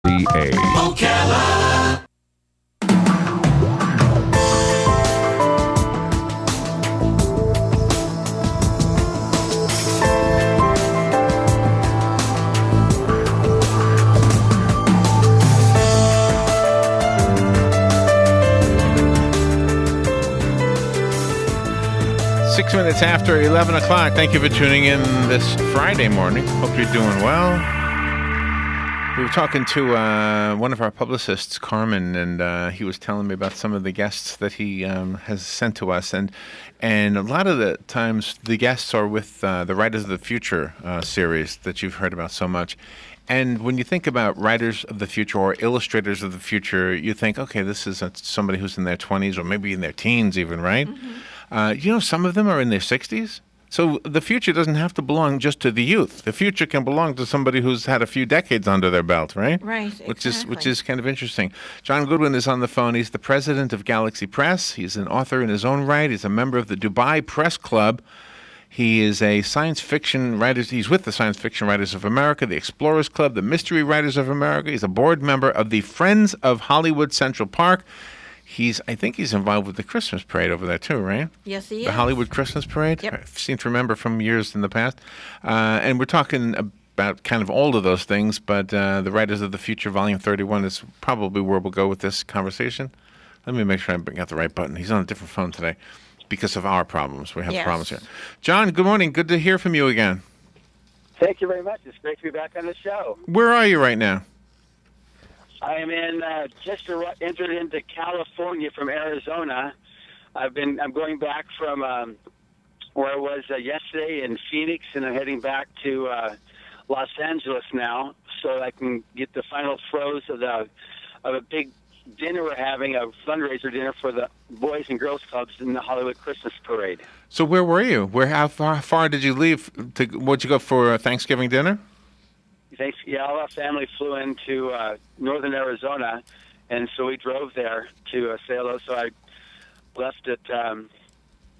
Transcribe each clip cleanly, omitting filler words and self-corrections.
Ocala. 6 minutes after 11 o'clock. Thank you for tuning in this Friday morning. Hope you're doing well. We were talking to one of our publicists, Carmen, and he was telling me about some of the guests that he has sent to us. And a lot of the times, the guests are with the Writers of the Future series that you've heard about so much. And when you think about writers of the future or illustrators of the future, you think, okay, this is somebody who's in their 20s or maybe in their teens even, right? Mm-hmm. Some of them are in their 60s. So the future doesn't have to belong just to the youth. The future can belong to somebody who's had a few decades under their belt, right? Right, exactly. Which is kind of interesting. John Goodwin is on the phone. He's the president of Galaxy Press. He's an author in his own right. He's a member of the Dubai Press Club. He is a science fiction writer. He's with the Science Fiction Writers of America, the Explorers Club, the Mystery Writers of America. He's a board member of the Friends of Hollywood Central Park. I think he's involved with the Christmas parade over there too, right? Yes, he is. The Hollywood Christmas parade? Yep. I seem to remember from years in the past. And we're talking about kind of all of those things, but the Writers of the Future, Volume 31 is probably where we'll go with this conversation. Let me make sure I got the right button. He's on a different phone today because of our problems. We have problems here. John, good morning. Good to hear from you again. Thank you very much. It's great to be back on the show. Where are you right now? I am just entered into California from Arizona. I'm going back from where I was yesterday in Phoenix, and I'm heading back to Los Angeles now, so I can get the final throes of a big dinner we're having, a fundraiser dinner for the Boys and Girls Clubs in the Hollywood Christmas Parade. So where were you? How far did you leave? Where'd you go for Thanksgiving dinner? All our family flew into northern Arizona, and so we drove there to say hello. So I left at, I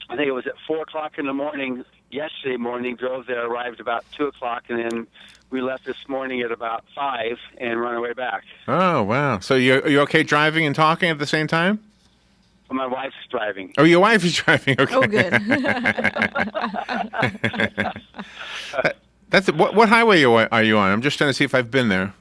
think it was at 4 o'clock in the morning yesterday morning, drove there, arrived about 2 o'clock, and then we left this morning at about 5 and run our way back. Oh, wow. So are you okay driving and talking at the same time? Well, my wife's driving. Oh, your wife is driving. Okay. Oh, good. What highway are you on? I'm just trying to see if I've been there.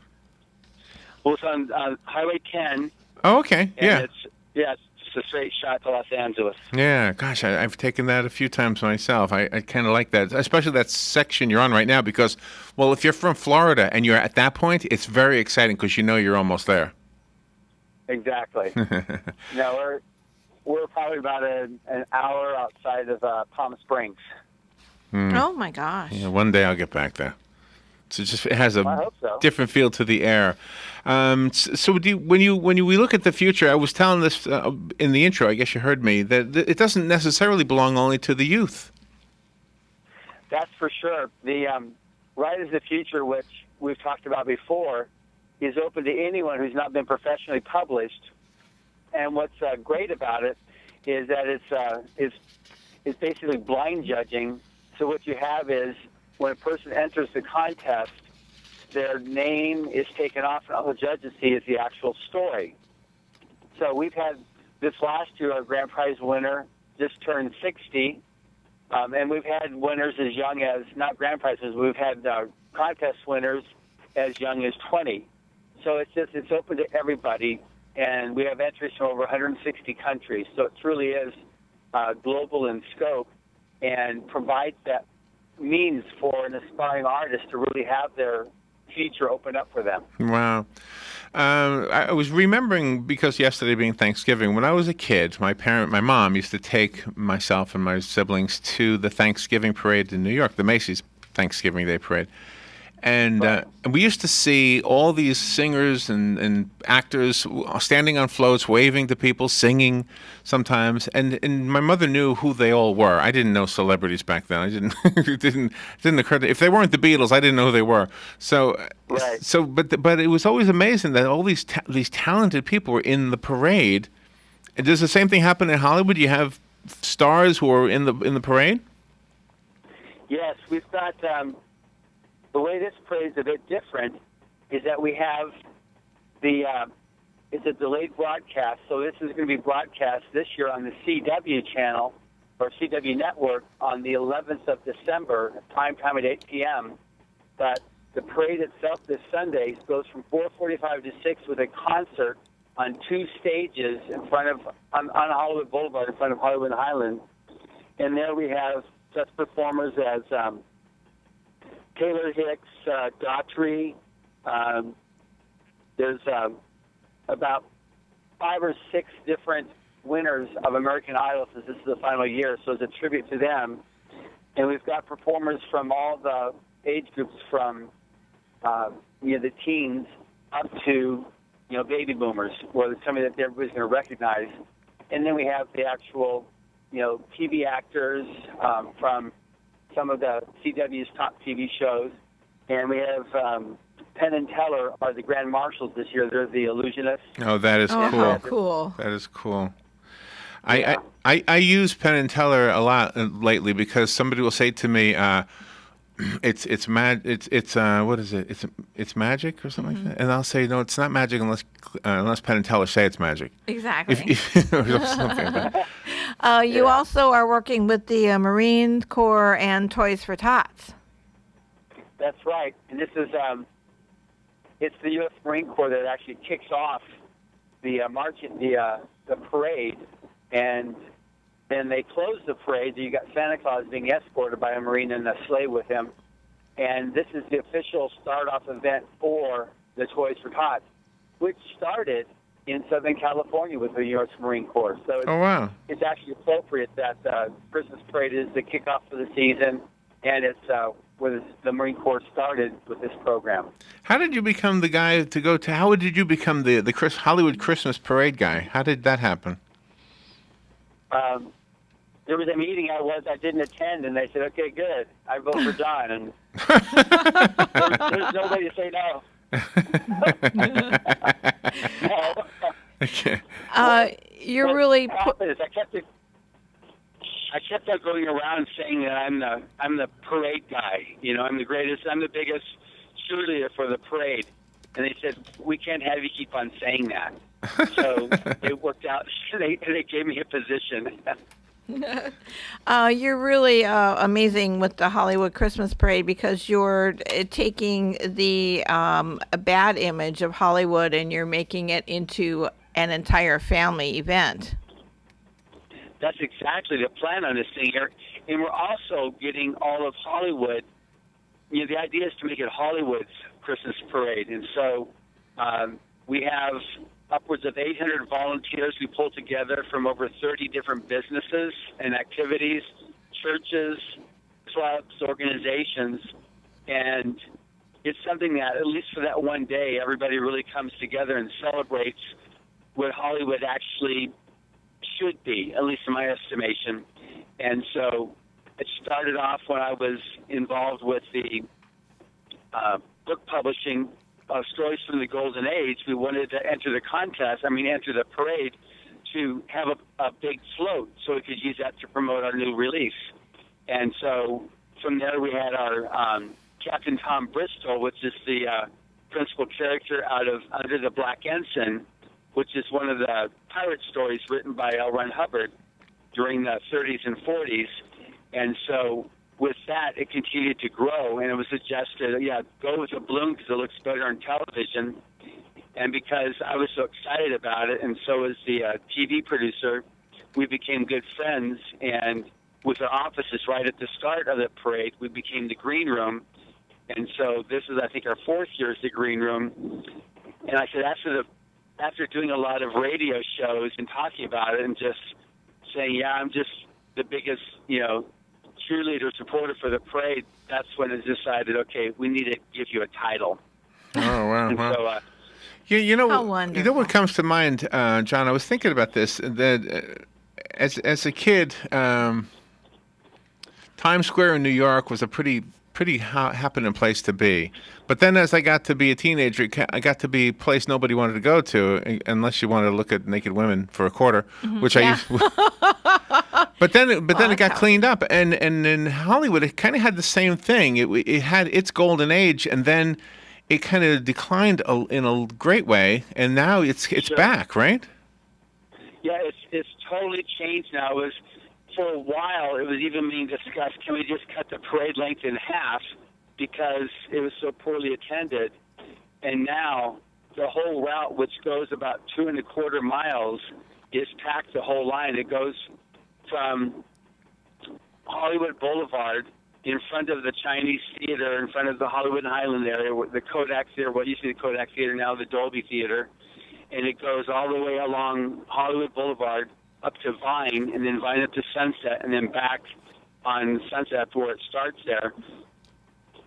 Well, it's on Highway 10. Oh, okay. Yeah. It's just a straight shot to Los Angeles. Yeah. Gosh, I've taken that a few times myself. I kind of like that, especially that section you're on right now because, well, if you're from Florida and you're at that point, it's very exciting because you know you're almost there. Exactly. No, we're probably about an hour outside of Palm Springs. Oh my gosh! Yeah, one day I'll get back there. So it has I hope so. different feel to the air. So when we look at the future, I was telling this in the intro. I guess you heard me that it doesn't necessarily belong only to the youth. That's for sure. The Writers of the Future, which we've talked about before, is open to anyone who's not been professionally published. And what's great about it is that it's basically blind judging. So what you have is when a person enters the contest, their name is taken off, and all the judges see is the actual story. So we've had this last year, our grand prize winner just turned 60, and we've had winners as young as, not grand prizes, we've had contest winners as young as 20. So it's open to everybody, and we have entries from over 160 countries. So it truly is global in scope, and provides that means for an aspiring artist to really have their future open up for them. Wow. I was remembering, because yesterday being Thanksgiving, when I was a kid, my mom used to take myself and my siblings to the Thanksgiving parade in New York, the Macy's Thanksgiving Day Parade. And we used to see all these singers and actors standing on floats, waving to people, singing sometimes. And my mother knew who they all were. I didn't know celebrities back then. I didn't it didn't occur to, if they weren't the Beatles, I didn't know who they were. So but it was always amazing that all these talented people were in the parade. And does the same thing happen in Hollywood? You have stars who are in the parade? Yes, we've got. The way this parade is a bit different is that we have it's a delayed broadcast, so this is going to be broadcast this year on the CW channel or CW network on the 11th of December, prime time at 8 p.m. But the parade itself this Sunday goes from 4:45 to 6 with a concert on 2 stages in front of on Hollywood Boulevard in front of Hollywood and Highland. And there we have such performers as Taylor Hicks, Daughtry. There's about 5 or 6 different winners of American Idol since this is the final year, so it's a tribute to them. And we've got performers from all the age groups from the teens up to baby boomers, where it's somebody that everybody's going to recognize. And then we have the actual TV actors from some of the CW's top TV shows, and we have Penn and Teller are the grand marshals this year. They're the illusionists. Oh, that is cool. How cool. That is cool. Yeah. I use Penn and Teller a lot lately because somebody will say to me, it's what is it? It's magic or something like that, and I'll say no, it's not magic unless Penn and Teller say it's magic. Exactly. Or something like that. You also are working with the Marine Corps and Toys for Tots. That's right, and this is it's the U.S. Marine Corps that actually kicks off the the parade, and then they close the parade. You got Santa Claus being escorted by a Marine and a sleigh with him, and this is the official start-off event for the Toys for Tots, which started in Southern California with the U.S. Marine Corps. So it's, Oh wow! it's actually appropriate that the Christmas parade is the kickoff for the season, and it's where the Marine Corps started with this program. How did you become the guy to go to? How did you become the Hollywood Christmas parade guy? How did that happen? There was a meeting I didn't attend, and they said, "Okay, good, I vote for John." And there's no way to say no. No. Okay. You're What really happened is I kept on going around saying that I'm the parade guy. I'm the greatest. I'm the biggest cheerleader for the parade. And they said, we can't have you keep on saying that. So it worked out. They gave me a position. You're really amazing with the Hollywood Christmas Parade because you're taking the bad image of Hollywood and you're making it into an entire family event. That's exactly the plan on this thing here. And we're also getting all of Hollywood. The idea is to make it Hollywood's Christmas parade. And so we have upwards of 800 volunteers we pull together from over 30 different businesses and activities, churches, clubs, organizations. And it's something that, at least for that one day, everybody really comes together and celebrates what Hollywood actually should be, at least in my estimation. And so it started off when I was involved with the book publishing of Stories from the Golden Age. We wanted to enter the parade to have a big float so we could use that to promote our new release. And so from there we had our Captain Tom Bristol, which is the principal character out of Under the Black Ensign, which is one of the pirate stories written by L. Ron Hubbard during the 30s and 40s. And so with that, it continued to grow, and it was suggested, go with a balloon because it looks better on television. And because I was so excited about it, and so was the TV producer, we became good friends. And with our offices right at the start of the parade, we became the green room. And so this is, I think, our 4th year as the green room. And I said, after doing a lot of radio shows and talking about it and just saying, I'm just the biggest, cheerleader supporter for the parade, that's when it decided, okay, we need to give you a title. Oh wow! And wow. so, How You know wonderful. what comes to mind, John? I was thinking about this. That as a kid, Times Square in New York was a pretty happening place to be. But then as I got to be a teenager, I got to be a place nobody wanted to go to unless you wanted to look at naked women for a quarter, which I used. But then it got cleaned up, and in Hollywood it kind of had the same thing. It had its golden age, and then it kind of declined in a great way, and now it's Sure. back, right? Yeah, it's totally changed now. It was for a while. It was even being discussed. Can we just cut the parade length in half because it was so poorly attended? And now the whole route, which goes about 2.25 miles, is packed the whole line. It goes from Hollywood Boulevard in front of the Chinese Theater, in front of the Hollywood and Highland area, the Kodak Theater, what used to be the Kodak Theater, now the Dolby Theater, and it goes all the way along Hollywood Boulevard up to Vine, and then Vine up to Sunset, and then back on Sunset where it starts there.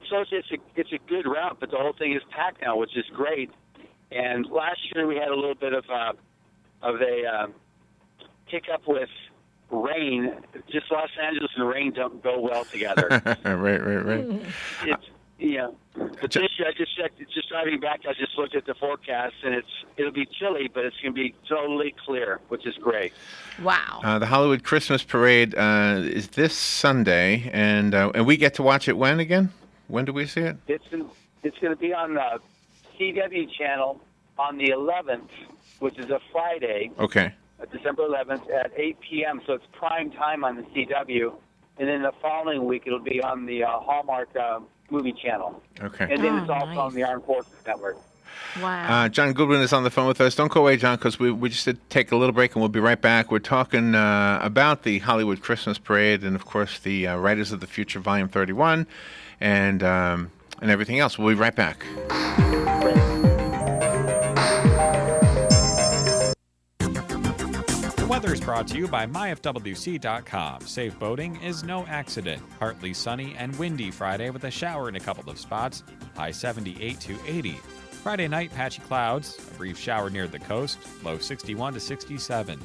So it's a good route, but the whole thing is packed now, which is great. And last year we had a little bit of a hiccup with rain. Just Los Angeles and rain don't go well together. Right. It's But this year I just checked. Just driving back, I just looked at the forecast, and it'll be chilly, but it's going to be totally clear, which is great. Wow. The Hollywood Christmas Parade is this Sunday, and we get to watch it when again? When do we see it? It's going to be on the CW channel on the 11th, which is a Friday. Okay. December 11th at 8 p.m. So it's prime time on the CW, and then the following week it'll be on the Hallmark movie channel. Okay. And then Oh, it's also nice. on the Armed Forces Network. Wow. John Goodwin is on the phone with us. Don't go away, John, because we just did take a little break, and we'll be right back. We're talking about the Hollywood Christmas Parade and, of course, the Writers of the Future Volume 31 and everything else. We'll be right back. The weather is brought to you by myfwc.com. Safe boating is no accident. Partly sunny and windy Friday with a shower in a couple of spots. High 78 to 80. Friday night, patchy clouds. A brief shower near the coast. Low 61 to 67.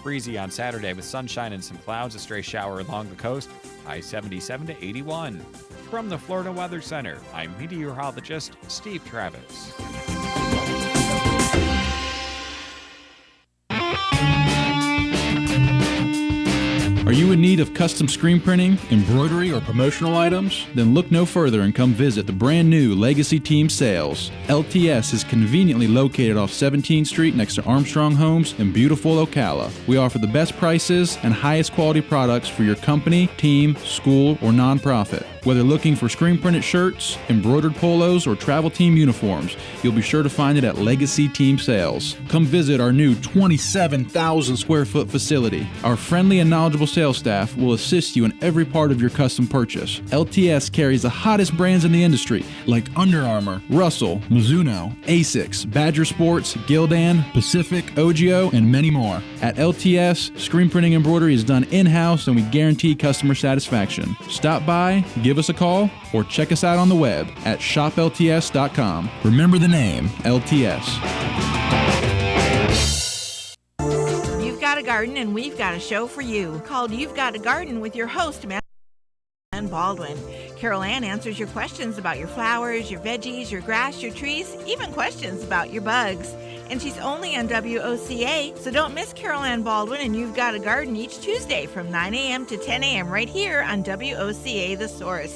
Breezy on Saturday with sunshine and some clouds. A stray shower along the coast. High 77 to 81. From the Florida Weather Center, I'm meteorologist Steve Travis. Are you in need of custom screen printing, embroidery, or promotional items? Then look no further and come visit the brand new Legacy Team Sales. LTS is conveniently located off 17th Street next to Armstrong Homes in beautiful Ocala. We offer the best prices and highest quality products for your company, team, school, or nonprofit. Whether looking for screen printed shirts, embroidered polos, or travel team uniforms, you'll be sure to find it at Legacy Team Sales. Come visit our new 27,000 square foot facility. Our friendly and knowledgeable sales staff will assist you in every part of your custom purchase. LTS carries the hottest brands in the industry like Under Armour, Russell, Mizuno, Asics, Badger Sports, Gildan, Pacific, Ogio, and many more. At LTS, screen printing embroidery is done in-house and we guarantee customer satisfaction. Stop by, give us a call, or check us out on the web at shoplts.com. Remember the name, LTS. You've got a garden and we've got a show for you called You've Got a Garden with your host, Ann Baldwin. Carol Ann answers your questions about your flowers, your veggies, your grass, your trees, even questions about your bugs. And she's only on WOCA, so don't miss Carol Ann Baldwin and You've Got a Garden each Tuesday from 9 a.m. to 10 a.m. right here on WOCA The Source.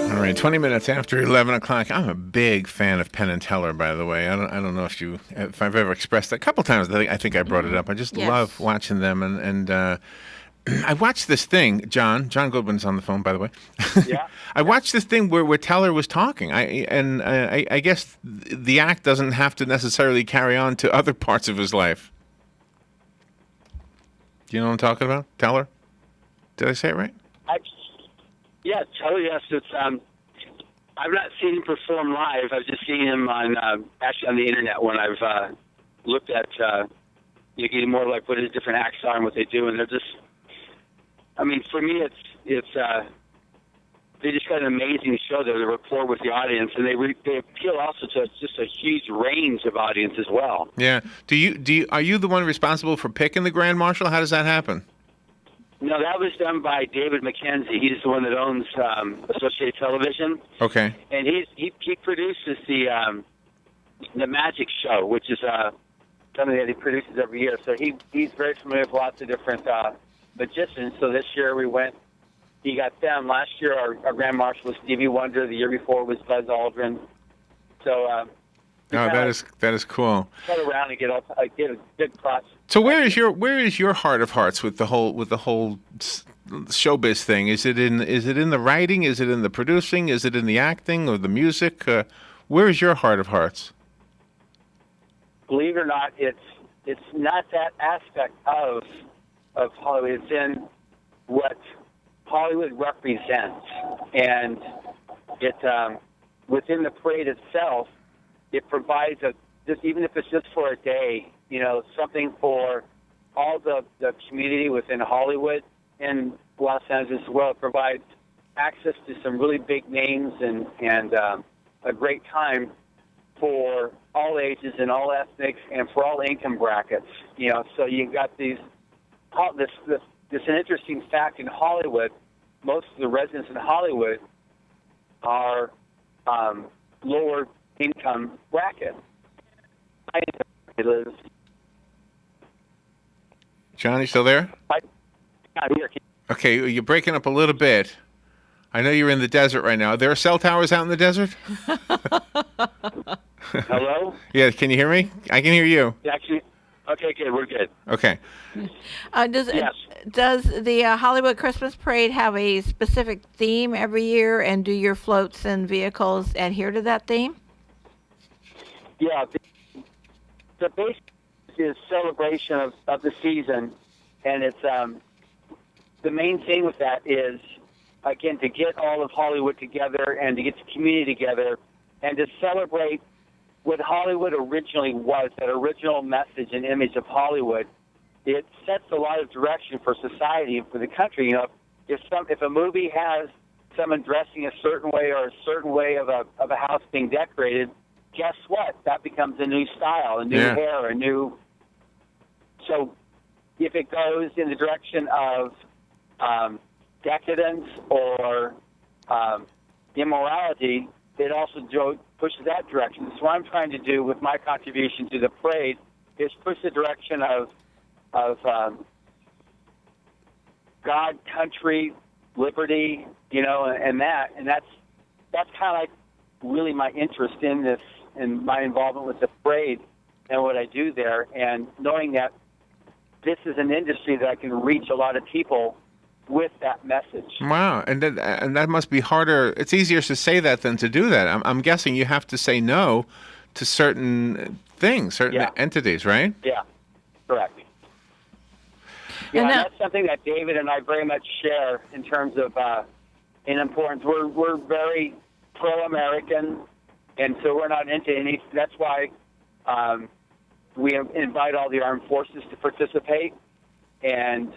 All right, 20 minutes after 11 o'clock. I'm a big fan of Penn and Teller, by the way. I don't know if I've ever expressed that. A couple times, I think I brought it up. I just Yes. love watching them. And I watched this thing, John Goodwin's on the phone, by the way. Yeah. I watched this thing where Teller was talking. I guess the act doesn't have to necessarily carry on to other parts of his life. Do you know what I'm talking about? Teller? Did I say it right? Yeah, totally. Yes, it's. I've not seen him perform live. I've just seen him on actually on the internet when I've looked at getting more like what his different acts are and what they do, and they're just. I mean, for me, it's they just got an amazing show. They're the rapport with the audience, and they appeal also to just a huge range of audience as well. Yeah. Are you the one responsible for picking the Grand Marshal? How does that happen? No, that was done by David McKenzie. He's the one that owns Associated Television. Okay. And he produces the Magic Show, which is something that he produces every year. So he's very familiar with lots of different magicians. So this year he got them. Last year our Grand Marshal was Stevie Wonder. The year before was Buzz Aldrin. So No, that is cool. cut around and get a good cross. So where is your heart of hearts with the whole showbiz thing? Is it in the writing? Is it in the producing? Is it in the acting or the music? Where is your heart of hearts? Believe it or not, it's not that aspect of Hollywood. It's in what Hollywood represents, and it within the parade itself, it provides even if it's just for a day, something for all the community within Hollywood and Los Angeles as well. It provides access to some really big names and a great time for all ages and all ethnics and for all income brackets. So you've got this an interesting fact in Hollywood. Most of the residents in Hollywood are lower income bracket. John, you still there? I'm here. Okay, you're breaking up a little bit. I know you're in the desert right now. Are there cell towers out in the desert? Hello? Yeah, can you hear me? I can hear you. Actually, okay, good. We're good. Okay. Does the Hollywood Christmas Parade have a specific theme every year, and do your floats and vehicles adhere to that theme? Yeah, the base is celebration of the season, and it's the main thing with that is, again, to get all of Hollywood together and to get the community together and to celebrate what Hollywood originally was, that original message and image of Hollywood. It sets a lot of direction for society and for the country. If a movie has someone dressing a certain way or a certain way of a house being decorated, guess what? That becomes a new style, a new hair, a new. So, if it goes in the direction of decadence or immorality, it also pushes that direction. So, what I'm trying to do with my contribution to the parade is push the direction of God, country, liberty, and that's kind of like really my interest in this and my involvement with the parade and what I do there, and knowing that this is an industry that I can reach a lot of people with that message. Wow, and that must be harder. It's easier to say that than to do that. I'm guessing you have to say no to certain things, certain entities, right? Yeah, correct. Yeah, and that's something that David and I very much share in terms of in importance. We're very pro-American, and so we're not into any. That's why we invite all the armed forces to participate, and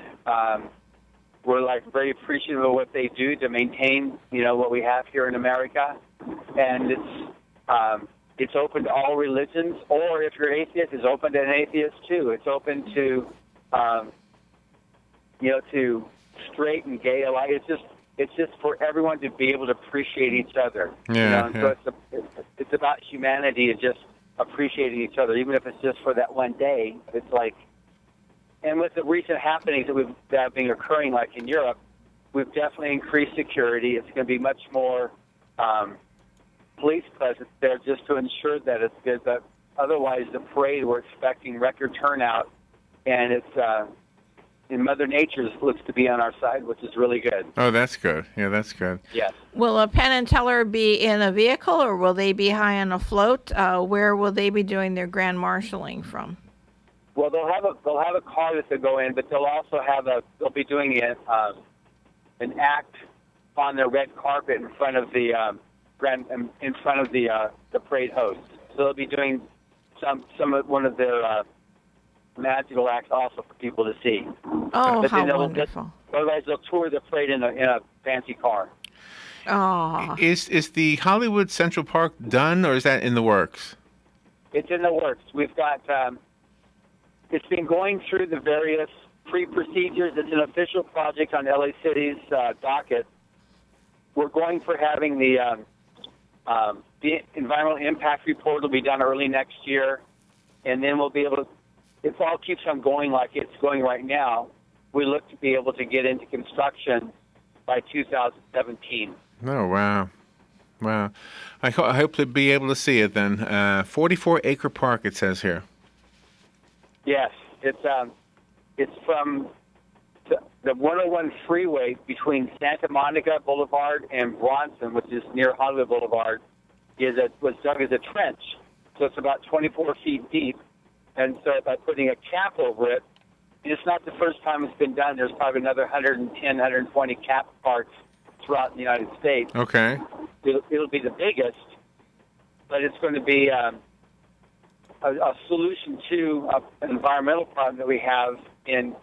we're very appreciative of what they do to maintain, what we have here in America. And it's open to all religions, or if you're atheist, it's open to an atheist too. It's open to to straight and gay alike. It's just for everyone to be able to appreciate each other. So it's about humanity and just appreciating each other, even if it's just for that one day. It's like, and with the recent happenings that have been occurring, like in Europe, we've definitely increased security. It's going to be much more police presence there just to ensure that it's good. But otherwise, the parade, we're expecting record turnout, and it's in Mother Nature looks to be on our side, which is really good. Oh, that's good. Yeah, that's good. Yes. Will a Penn and Teller be in a vehicle, or will they be high on a float? Where will they be doing their grand marshaling from? Well, they'll have a car that they'll go in, but they'll also they'll be doing an act on the red carpet in front of the the parade host. So they'll be doing one of their magical acts also for people to see. Oh, but how wonderful! Otherwise, they'll tour the parade in a fancy car. Oh. Is the Hollywood Central Park done, or is that in the works? It's in the works. We've got. It's been going through the various pre-procedures. It's an official project on LA City's docket. We're going for having the environmental impact report will be done early next year, and then we'll be able to, if all keeps on going like it's going right now, we look to be able to get into construction by 2017. Oh, wow. Wow. I hope to be able to see it then. 44-acre park, it says here. Yes, it's from the 101 freeway between Santa Monica Boulevard and Bronson, which is near Hollywood Boulevard, was dug as a trench. So it's about 24 feet deep. And so by putting a cap over it, it's not the first time it's been done. There's probably another 110, 120 cap parks throughout the United States. Okay. It'll be the biggest, but it's going to be a solution to an environmental problem that we have in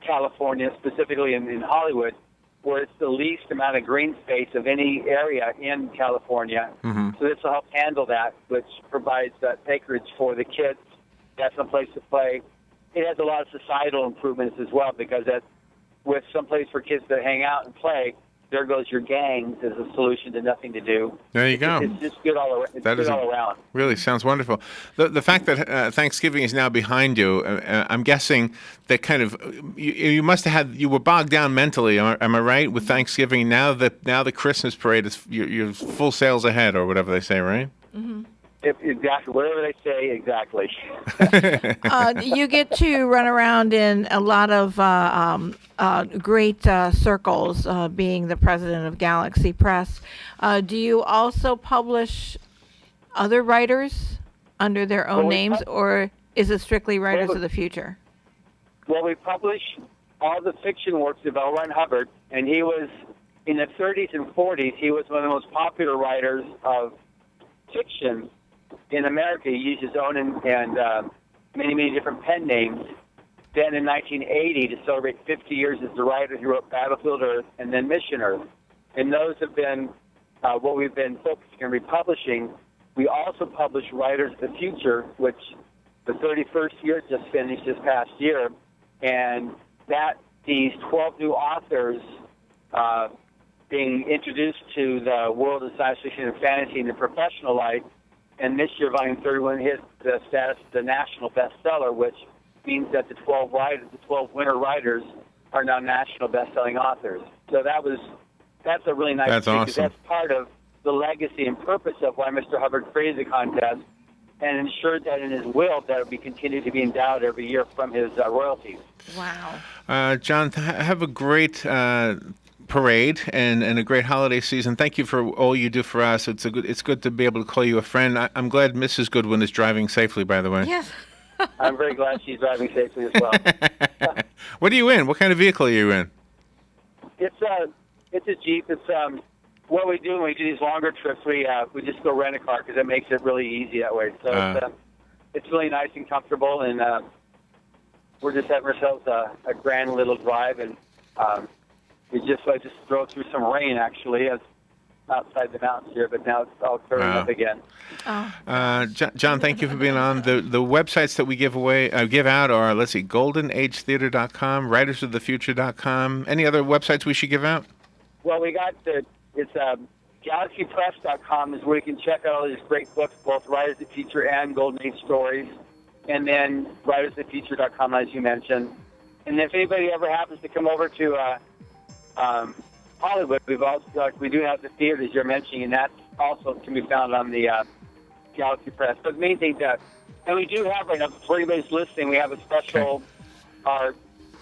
California, specifically in Hollywood, where it's the least amount of green space of any area in California. Mm-hmm. So this will help handle that, which provides acreage for the kids. That's some place to play. It has a lot of societal improvements as well, because with some place for kids to hang out and play, there goes your gangs as a solution to nothing to do. There you go. It's just good all around. It's good all around. Really sounds wonderful. The fact that Thanksgiving is now behind you, I'm guessing that kind of you must have you were bogged down mentally. Am I right with Thanksgiving? Now the Christmas parade is you're full sails ahead, or whatever they say, right? Mm-hmm. Exactly. Whatever they say, exactly. You get to run around in a lot of great circles, being the president of Galaxy Press. Do you also publish other writers under their own names, or is it strictly Writers of the Future? Well, we publish all the fiction works of L. Ron Hubbard, and he was, in the 30s and 40s, he was one of the most popular writers of fiction in America. He used his own and many, many different pen names. Then in 1980, to celebrate 50 years as the writer, he wrote Battlefield Earth and then Mission Earth. And those have been what we've been focusing on republishing. We also publish Writers of the Future, which the 31st year just finished this past year. And that sees 12 new authors being introduced to the world of science fiction and fantasy in the professional life. And this year, Volume 31 hit the status of the national bestseller, which means that the 12 winner writers are now national best-selling authors. So that's a really nice That's thing, awesome. because that's part of the legacy and purpose of why Mr. Hubbard created the contest, and ensured that in his will that it would be continued to be endowed every year from his royalties. Wow. John, have a great parade and a great holiday season. Thank you for all you do for us. It's good to be able to call you a friend. I'm glad Mrs. Goodwin is driving safely, by the way. Yes. I'm very glad she's driving safely as well. What are you in? What kind of vehicle are you in? It's a Jeep. It's what we do when we do these longer trips. We just go rent a car because it makes it really easy that way. So it's really nice and comfortable, and we're just having ourselves a grand little drive, and I just drove through some rain actually outside the mountains here, but now it's all clearing up again. Oh. John, thank you for being on. The websites that we give out are, let's see, goldenagetheater.com, writersofthefuture.com. Any other websites we should give out? Well, we got it's galaxypress.com is where you can check out all these great books, both Writers of the Future and Golden Age Stories, and then writersofthefuture.com, as you mentioned. And if anybody ever happens to come over to Hollywood, we do have the theater, as you're mentioning, and that also can be found on the Galaxy Press. But the main thing and we do have right now, for anybody's listening, we have a special, our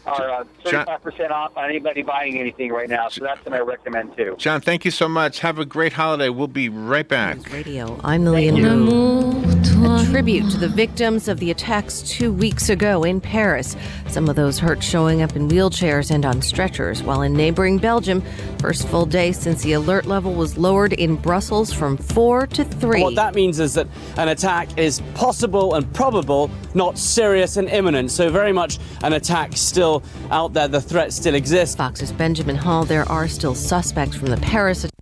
35% off on anybody buying anything right now, so that's what I recommend too. John, thank you so much. Have a great holiday. We'll be right back. Radio. I'm Lillian Wu. A tribute to the victims of the attacks 2 weeks ago in Paris. Some of those hurt showing up in wheelchairs and on stretchers, while in neighboring Belgium, first full day since the alert level was lowered in Brussels from 4 to 3. What that means is that an attack is possible and probable, not serious and imminent. So very much an attack still out there. The threat still exists. Fox's Benjamin Hall, there are still suspects from the Paris attack.